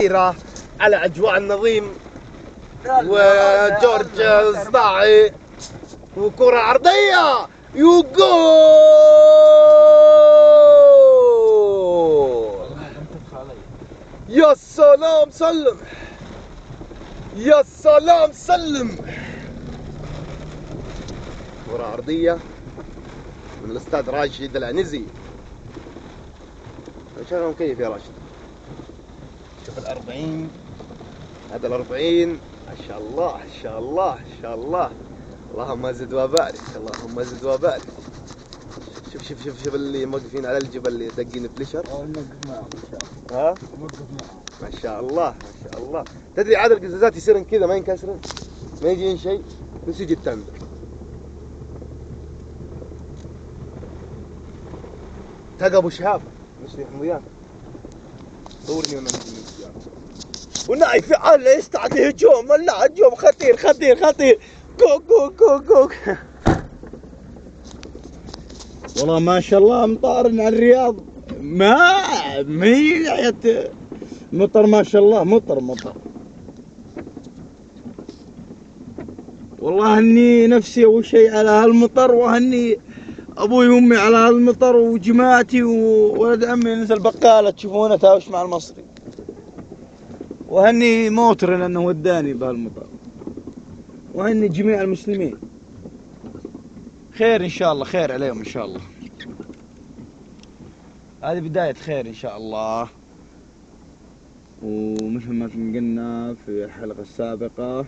على اجواء النظيم وجورج الصداعي وكرة عرضية يوجول. يا سلام سلم، يا سلام سلم. كرة عرضية من الاستاذ راشد العنزي. شغل مكيف يا راشد. شوف ال40، هذا ال40 ما شاء الله ما شاء الله ما شاء الله. اللهم زد وبارك، اللهم زد وبارك. شوف شوف شوف شوف اللي موقفين على الجبل اللي دقين فليشر. نوقف معهم ان شاء الله. ها؟ نوقف معهم. ما شاء الله ما شاء الله. تدري عاد القزازات يصيرن كذا ما ينكسرن، ما يجين شيء، بس يجي التندر. تلقى ابو شهاب مشري حمويات. صورني وانا مشري ونايف على يستعدي هجوم، لا هجوم خطير خطير خطير. كوك كوك كوك كوك. والله ما شاء الله امطار على الرياض ما هي حياة مطر ما شاء الله. مطر والله اني نفسي اول شيء على هالمطر، وهني ابوي وامي على هالمطر وجماعتي وولد عمي نزل بقاله تشوفونه تاوش مع المصري، وهني موتر لانه وداني بهالمطر، وهني جميع المسلمين خير ان شاء الله، خير عليهم ان شاء الله. هذه بداية خير ان شاء الله. ومثل ما قلنا في الحلقة السابقة،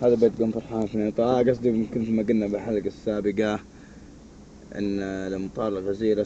هذا بيت قم فرحان في الإطار، قصدي مثل ما قلنا بالحلقة السابقة ان الامطار الغزيرة